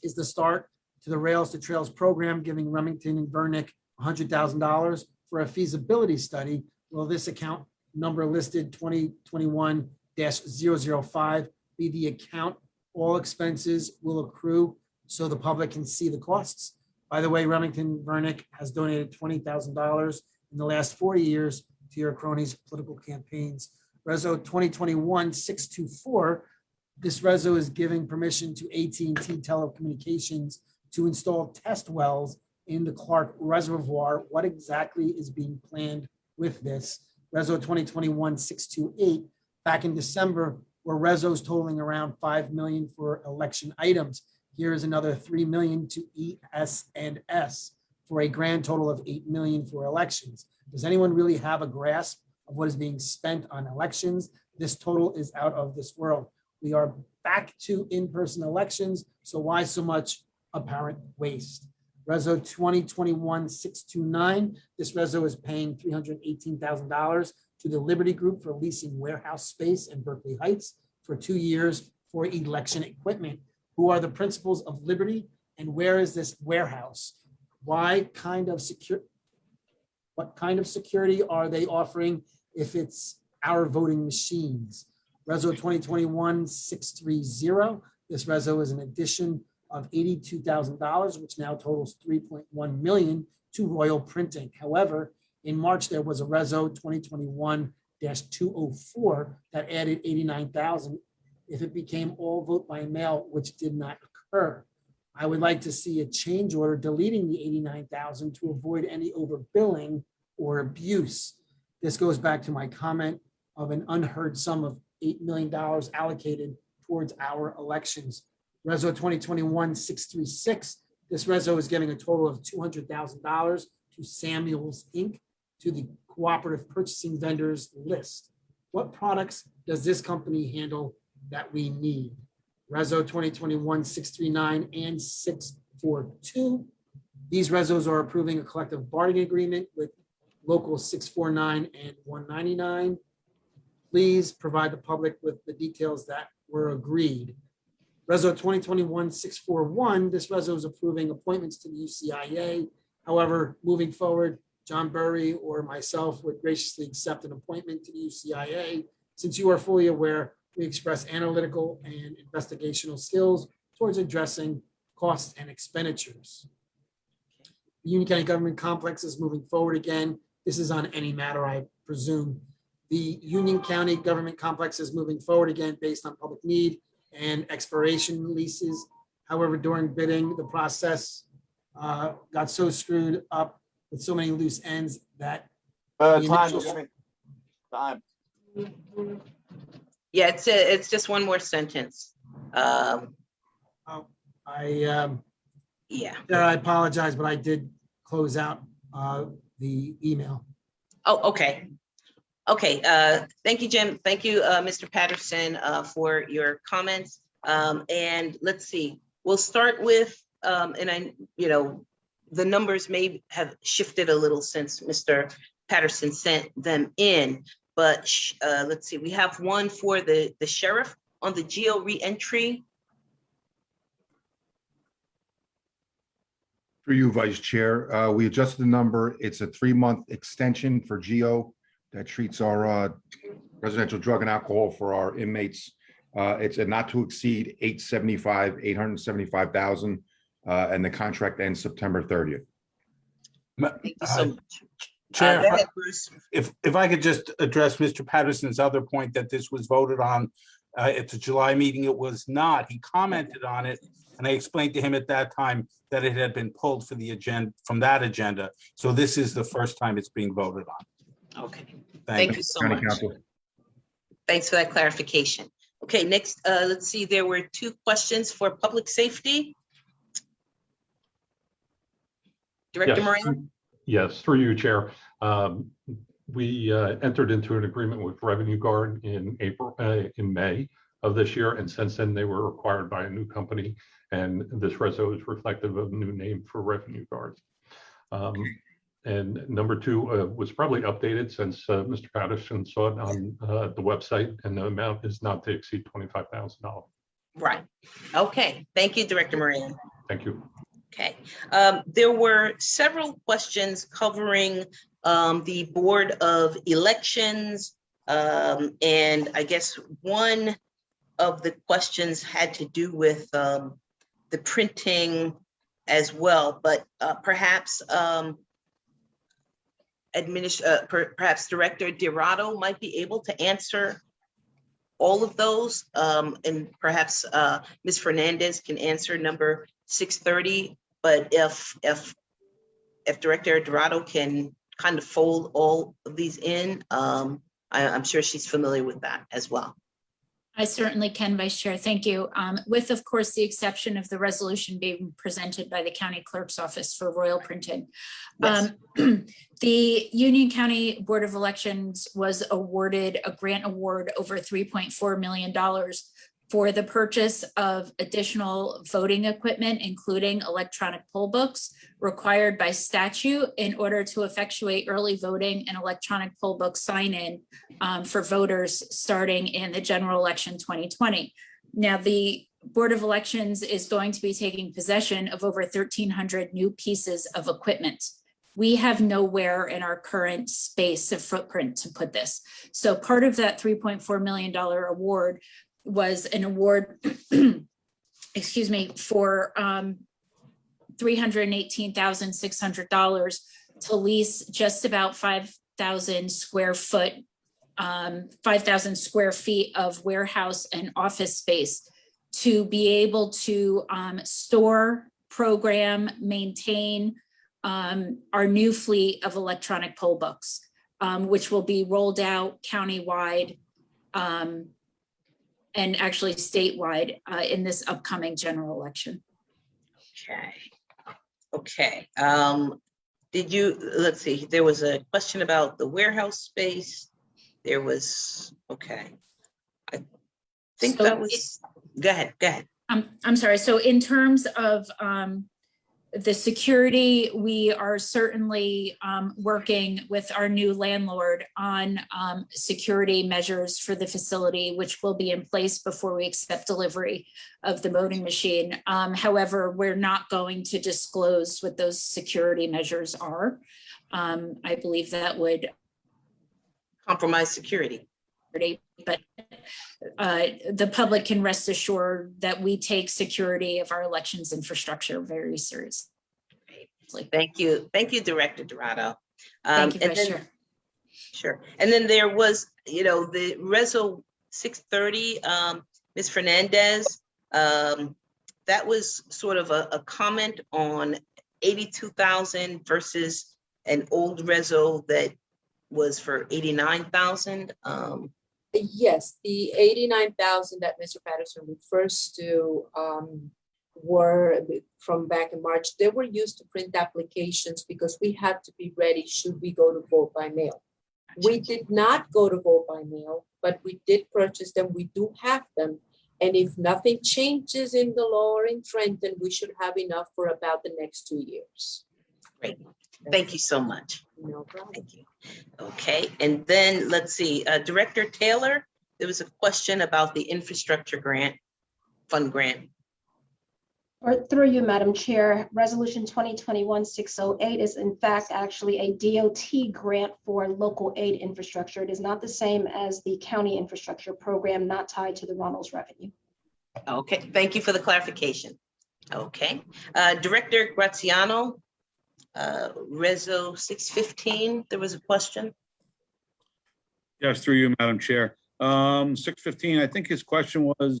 is the start to the Rails to Trails program, giving Remington and Vernick $100,000 for a feasibility study. Will this account number listed 2021-005 be the account all expenses will accrue so the public can see the costs? By the way, Remington Vernick has donated $20,000 in the last 4 years to your cronies' political campaigns. Reso 2021-624, this reso is giving permission to AT&T Telecommunications to install test wells in the Clark Reservoir. What exactly is being planned with this? Reso 2021-628, back in December, were resos totaling around $5 million for election items. Here is another $3 million to ES&S for a grand total of $8 million for elections. Does anyone really have a grasp of what is being spent on elections? This total is out of this world. We are back to in-person elections, so why so much apparent waste? Reso 2021-629, this reso is paying $318,000 to the Liberty Group for leasing warehouse space in Berkeley Heights for 2 years for election equipment. Who are the principals of Liberty, and where is this warehouse? What kind of security are they offering if it's our voting machines? Reso 2021-630. This reso is an addition of $82,000, which now totals $3.1 million to Royal Printing. However, in March, there was a Reso 2021-204 that added $89,000 if it became all vote by mail, which did not occur. I would like to see a change order deleting the $89,000 to avoid any overbilling or abuse. This goes back to my comment of an unheard sum of $8 million allocated towards our elections. Reso 2021-636. This reso is giving a total of $200,000 to Samuels Inc. to the cooperative purchasing vendors list. What products does this company handle that we need? Reso 2021-639 and 642. These resos are approving a collective bargaining agreement with local 649 and 199. Please provide the public with the details that were agreed. Reso 2021-641, this reso is approving appointments to the UCIA. However, moving forward, John Burry or myself would graciously accept an appointment to the UCIA. Since you are fully aware, we express analytical and investigational skills towards addressing costs and expenditures. The Union County Government Complex is moving forward again. This is on any matter, I presume. The Union County Government Complex is moving forward again based on public need and expiration leases. However, during bidding, the process got so screwed up with so many loose ends that the Time, initial- Jimmy. Time. Yeah, it's just one more sentence. Yeah, I apologize, but I did close out the email. Oh, okay. Okay, thank you, Jim. Thank you, Mr. Patterson, for your comments. And let's see, we'll start with, the numbers may have shifted a little since Mr. Patterson sent them in, but let's see, we have one for the sheriff on the GEO reentry. For you, Vice Chair, we adjusted the number. It's a 3-month extension for GEO that treats our residential drug and alcohol for our inmates. It's a not to exceed $875,000, and the contract ends September 30th. Thank you so much. Chair, Go ahead, Bruce. if I could just address Mr. Patterson's other point that this was voted on at the July meeting, it was not. He commented on it, and I explained to him at that time that it had been pulled for the agenda, from that agenda. So this is the first time it's being voted on. Okay, thank you so much. Thanks for that clarification. Okay, next, let's see, there were 2 questions for public safety. Director Yes. Moran? Yes, through you, Chair. We entered into an agreement with Revenue Guard in May of this year, and since then they were acquired by a new company, and this reso is reflective of a new name for Revenue Guard. And number 2 was probably updated since Mr. Patterson saw it on the website, and the amount is not to exceed $25,000. Right. Okay, thank you, Director Moran. Thank you. Okay, there were several questions covering the Board of Elections. And I guess one of the questions had to do with the printing as well, but perhaps perhaps Director DiRado might be able to answer all of those. And perhaps Ms. Fernandez can answer number 630. But if Director DiRado can kind of fold all of these in, I'm sure she's familiar with that as well. I certainly can, Vice Chair. Thank you. With, of course, the exception of the resolution being presented by the County Clerk's Office for Royal Printing. Yes. The Union County Board of Elections was awarded a grant award over $3.4 million for the purchase of additional voting equipment, including electronic poll books required by statute in order to effectuate early voting and electronic poll book sign-in for voters starting in the general election 2020. Now, the Board of Elections is going to be taking possession of over 1,300 new pieces of equipment. We have nowhere in our current space of footprint to put this. So part of that $3.4 million award was an award, excuse me, for $318,600 to lease just about 5,000 square feet of warehouse and office space to be able to store, program, maintain our new fleet of electronic poll books, which will be rolled out countywide and actually statewide in this upcoming general election. Okay. Let's see, there was a question about the warehouse space. There was, okay. I think So that was, go ahead. I'm sorry. So in terms of the security, we are certainly working with our new landlord on security measures for the facility, which will be in place before we accept delivery of the voting machine. However, we're not going to disclose what those security measures are. I believe that would compromise security. But the public can rest assured that we take security of our elections infrastructure very seriously. Thank you, Director Dorado. Thank you, and Vice then- Chair. Sure. And then there was, the Reso 630, Ms. Fernandez, that was sort of a comment on 82,000 versus an old Reso that was for 89,000. Yes, the 89,000 that Mr. Patterson refers to were from back in March. They were used to print applications because we had to be ready should we go to vote by mail. We did not go to vote by mail, but we did purchase them. We do have them. And if nothing changes in the law or in Trenton, we should have enough for about the next 2 years. Great. Thank you so much. No problem. Thank you. Okay, and then let's see, Director Taylor, there was a question about the infrastructure fund grant. Or through you, Madam Chair, Resolution 2021-608 is in fact actually a DOT grant for local aid infrastructure. It is not the same as the county infrastructure program, not tied to the Ronald's revenue. Okay, thank you for the clarification. Okay, Director Graziano, Reso 615, there was a question. Yes, through you, Madam Chair. 615, I think his question was,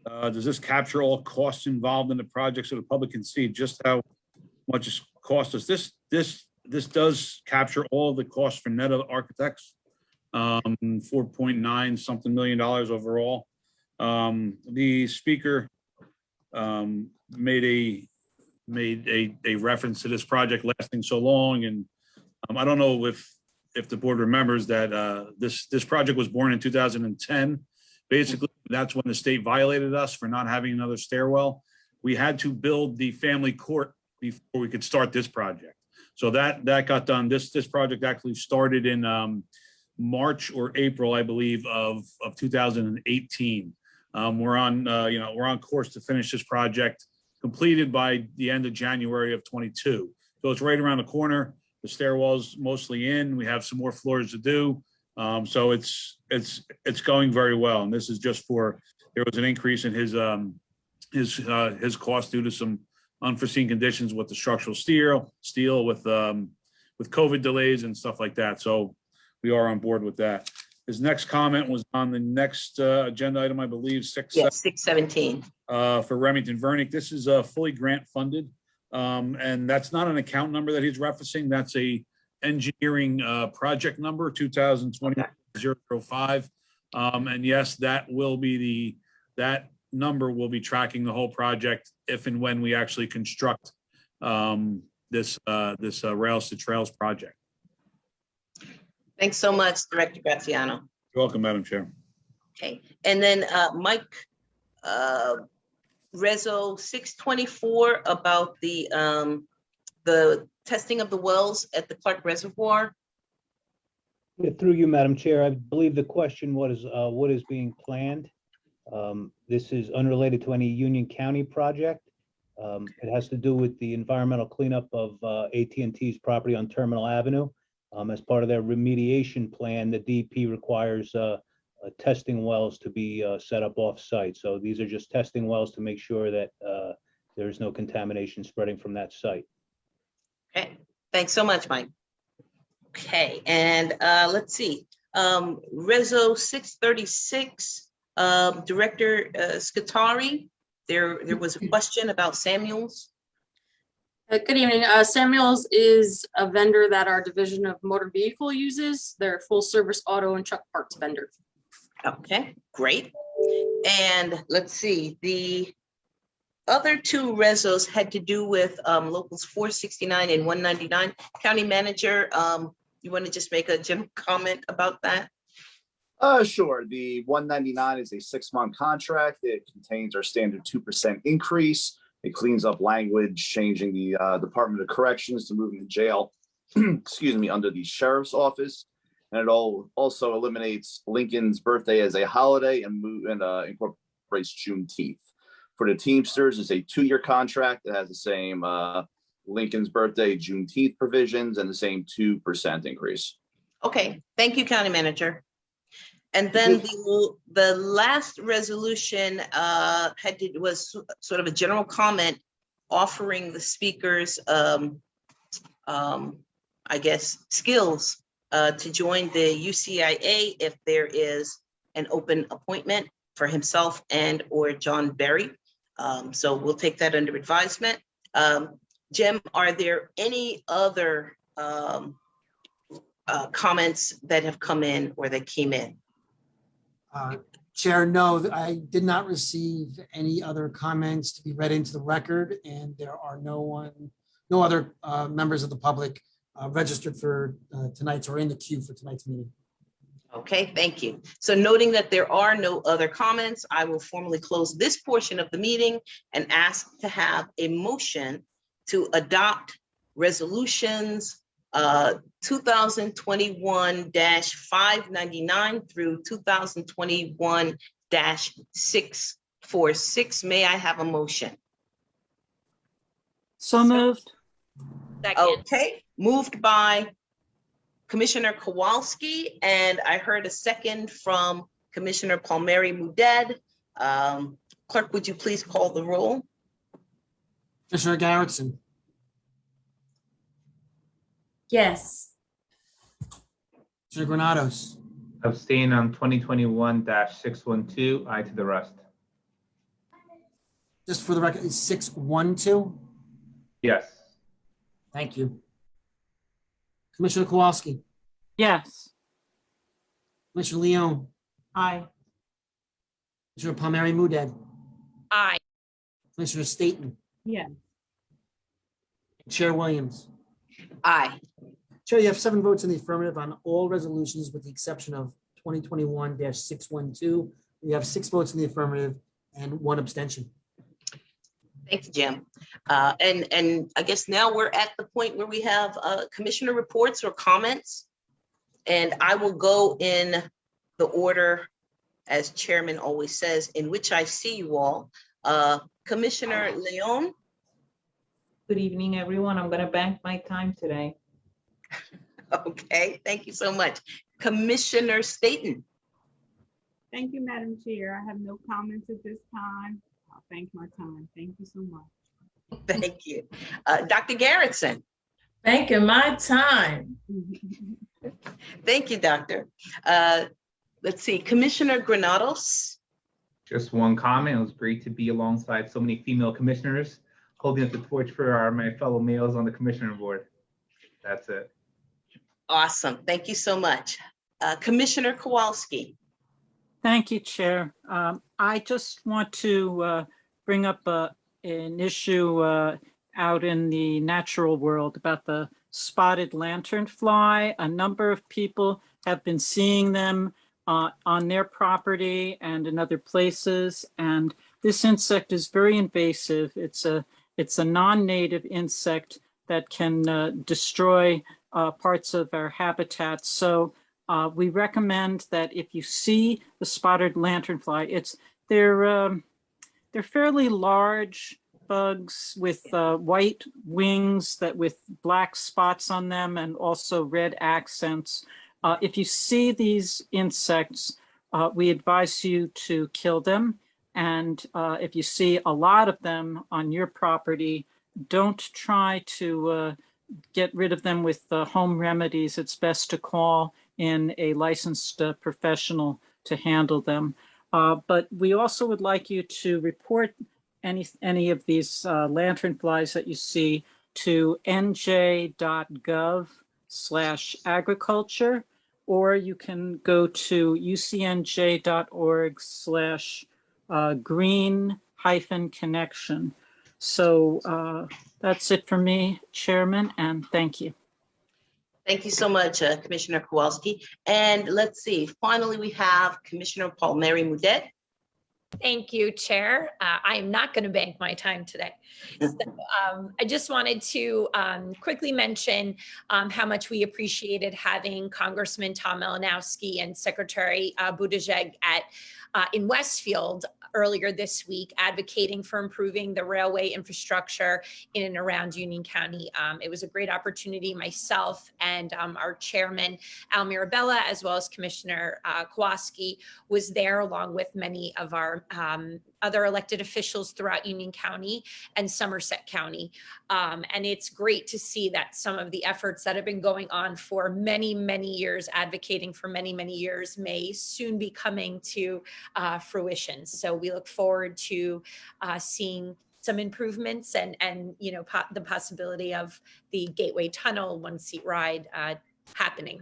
does this capture all costs involved in the project so the public can see just how much it cost us? This does capture all the costs for Netta Architects, 4.9 something million overall. The speaker made a reference to this project lasting so long, and I don't know if the board remembers that this project was born in 2010. Basically, that's when the state violated us for not having another stairwell. We had to build the family court before we could start this project. So that got done. This project actually started in March or April, I believe, of 2018. We're on course to finish this project completed by the end of January of 22. So it's right around the corner. The stairwell's mostly in. We have some more floors to do. So it's going very well. And this is just there was an increase in his cost due to some unforeseen conditions with the structural steel with COVID delays and stuff like that. So we are on board with that. His next comment was on the next agenda item, I believe, 617. For Remington Vernick. This is fully grant funded. And that's not an account number that he's referencing. That's a engineering project number 2020-005. And yes, that number will be tracking the whole project if and when we actually construct this Rails to Trails project. Thanks so much, Director Graziano. You're welcome, Madam Chair. Okay, and then Mike, Reso 624 about the testing of the wells at the Clark Reservoir. Yeah, through you, Madam Chair, I believe the question was what is being planned. This is unrelated to any Union County project. It has to do with the environmental cleanup of AT&T's property on Terminal Avenue. As part of their remediation plan, the DP requires testing wells to be set up off-site. So these are just testing wells to make sure that there's no contamination spreading from that site. Okay, thanks so much, Mike. Okay, and let's see. Reso 636, Director Scutari, there was a question about Samuels. Good evening. Samuels is a vendor that our Division of Motor Vehicle uses. They're a full service auto and truck parts vendor. Okay, great. And let's see, the other two resos had to do with locals 469 and 199. County Manager, you want to just make a general comment about that? Sure. The 199 is a 6-month contract. It contains our standard 2% increase. It cleans up language, changing the Department of Corrections to moving the jail, excuse me, under the Sheriff's Office. And it also eliminates Lincoln's birthday as a holiday and incorporates Juneteenth. For the Teamsters, it's a 2-year contract that has the same Lincoln's birthday, Juneteenth provisions, and the same 2% increase. Okay, thank you, County Manager. And then the last resolution was sort of a general comment offering the speakers, I guess, skills to join the UCIA if there is an open appointment for himself and or John Berry. So we'll take that under advisement. Jim, are there any other comments that have come in or that came in? Chair, no, I did not receive any other comments to be read into the record, and there are no other members of the public registered for tonight's or in the queue for tonight's meeting. Okay, thank you. So noting that there are no other comments, I will formally close this portion of the meeting and ask to have a motion to adopt resolutions 2021-599 through 2021-646. May I have a motion? So moved. Okay, moved by Commissioner Kowalski, and I heard a second from Commissioner Palmieri Muedad. Clerk, would you please call the roll? Commissioner Garrettson. Yes. Commissioner Granados. Abstain on 2021-612, aye to the rest. Just for the record, is 612? Yes. Thank you. Commissioner Kowalski. Yes. Commissioner Leone. Aye. Commissioner Palmieri Muedad. Aye. Commissioner Staton. Yes. Chair Williams. Aye. Chair, you have 7 votes in the affirmative on all resolutions with the exception of 2021-612. You have 6 votes in the affirmative and 1 abstention. Thank you, Jim. And I guess now we're at the point where we have commissioner reports or comments. And I will go in the order, as chairman always says, in which I see you all. Commissioner Leone. Good evening, everyone. I'm going to bank my time today. Okay, thank you so much. Commissioner Staton. Thank you, Madam Chair. I have no comments at this time. I'll thank my time. Thank you so much. Thank you. Dr. Garrettson. Thank you, my time. Thank you, Doctor. Let's see, Commissioner Granados. Just one comment. It was great to be alongside so many female commissioners holding up the torch for my fellow males on the commissioner board. That's it. Awesome. Thank you so much. Commissioner Kowalski. Thank you, Chair. I just want to bring up an issue out in the natural world about the spotted lanternfly. A number of people have been seeing them on their property and in other places. And this insect is very invasive. It's a non-native insect that can destroy parts of our habitat. So we recommend that if you see the spotted lanternfly, they're fairly large bugs with white wings that with black spots on them and also red accents. If you see these insects, we advise you to kill them. And if you see a lot of them on your property, don't try to get rid of them with home remedies. It's best to call in a licensed professional to handle them. But we also would like you to report any of these lanternflies that you see to nj.gov/agriculture, or you can go to ucnj.org/green-connection. So that's it for me, Chairman, and thank you. Thank you so much, Commissioner Kowalski. And let's see, finally, we have Commissioner Palmieri Mudet. Thank you, Chair. I am not going to bank my time today. So, I just wanted to quickly mention how much we appreciated having Congressman Tom Malinowski and Secretary Buttigieg in Westfield earlier this week, advocating for improving the railway infrastructure in and around Union County. It was a great opportunity. Myself and our chairman, Al Mirabella, as well as Commissioner Kowalski, was there along with many of our other elected officials throughout Union County and Somerset County. And it's great to see that some of the efforts that have been going on for many, many years, advocating for many, many years, may soon be coming to fruition. So we look forward to seeing some improvements and you know, the possibility of the Gateway Tunnel one-seat ride happening.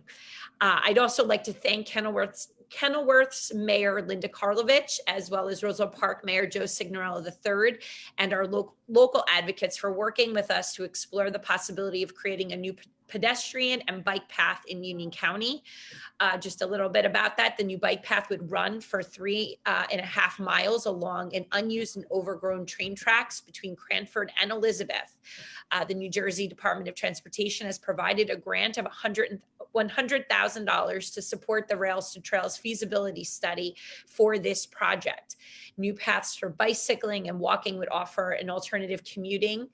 I'd also like to thank Kenilworth's Mayor Linda Karlovich, as well as Roseville Park Mayor Joe Signorello III, and our local advocates for working with us to explore the possibility of creating a new pedestrian and bike path in Union County. Just a little bit about that. The new bike path would run for 3.5 miles along an unused and overgrown train tracks between Cranford and Elizabeth. The New Jersey Department of Transportation has provided a grant of $100,000 to support the Rails to Trails feasibility study for this project. New paths for bicycling and walking would offer an alternative commuting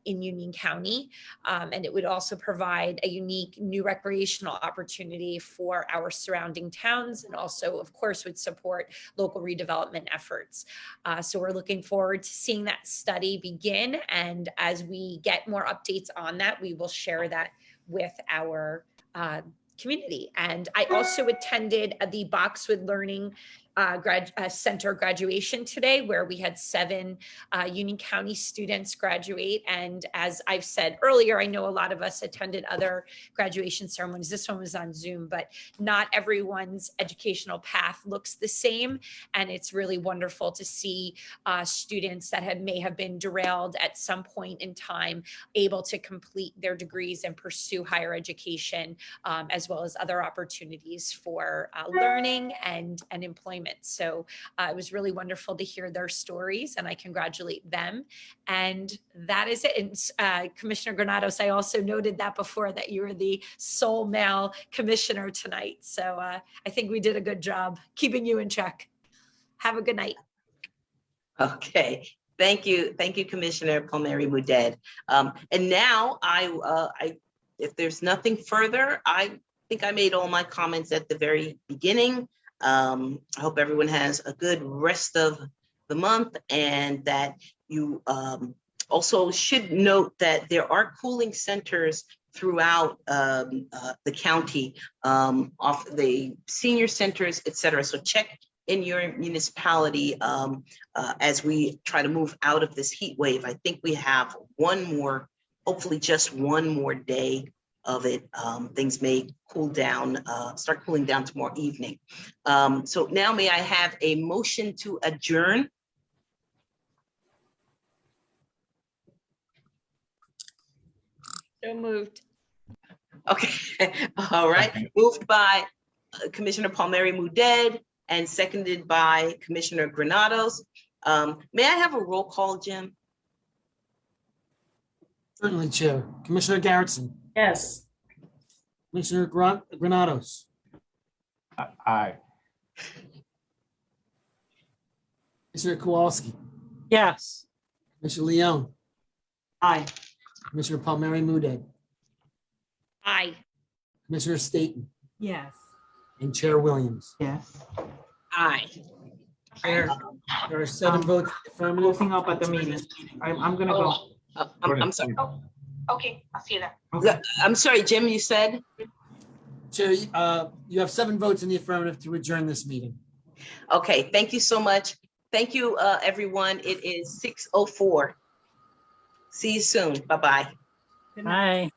in Union County, and it would also provide a unique new recreational opportunity for our surrounding towns, and also, of course, would support local redevelopment efforts. So we're looking forward to seeing that study begin, and as we get more updates on that, we will share that with our community. And I also attended the Boxwood Learning Center graduation today, where we had 7 Union County students graduate. And as I've said earlier, I know a lot of us attended other graduation ceremonies. This one was on Zoom, but not everyone's educational path looks the same. And it's really wonderful to see students that may have been derailed at some point in time able to complete their degrees and pursue higher education, as well as other opportunities for learning and employment. So it was really wonderful to hear their stories, and I congratulate them. And that is it. And Commissioner Granados, I also noted that before, that you were the sole male commissioner tonight. So I think we did a good job keeping you in check. Have a good night. Okay, thank you. Thank you, Commissioner Palmieri Mudet. And now if there's nothing further, I think I made all my comments at the very beginning. I hope everyone has a good rest of the month, and that you also should note that there are cooling centers throughout the county, off the senior centers, et cetera. So check in your municipality as we try to move out of this heat wave. I think we have hopefully just one more day of it. Things may cool down, start cooling down tomorrow evening. So now may I have a motion to adjourn? So moved. Okay, all right. Moved by Commissioner Palmieri Mudet and seconded by Commissioner Granados. May I have a roll call, Jim? Certainly, Chair. Commissioner Garrettson. Yes. Commissioner Granados. Aye. Commissioner Kowalski. Yes. Commissioner Leone, Aye. Commissioner Palmieri Muedad, Aye. Commissioner Staton, Yes. and Chair Williams. Yes. Aye. Chair, there are 7 votes affirmative. Closing up at the meeting. I'm gonna go. I'm sorry. Okay, I'll see you there. Okay. I'm sorry, Jim, you said? Chair, you have 7 votes in the affirmative to adjourn this meeting. Okay, thank you so much. Thank you, everyone. It is 6:04. See you soon. Bye-bye. Good night. Aye.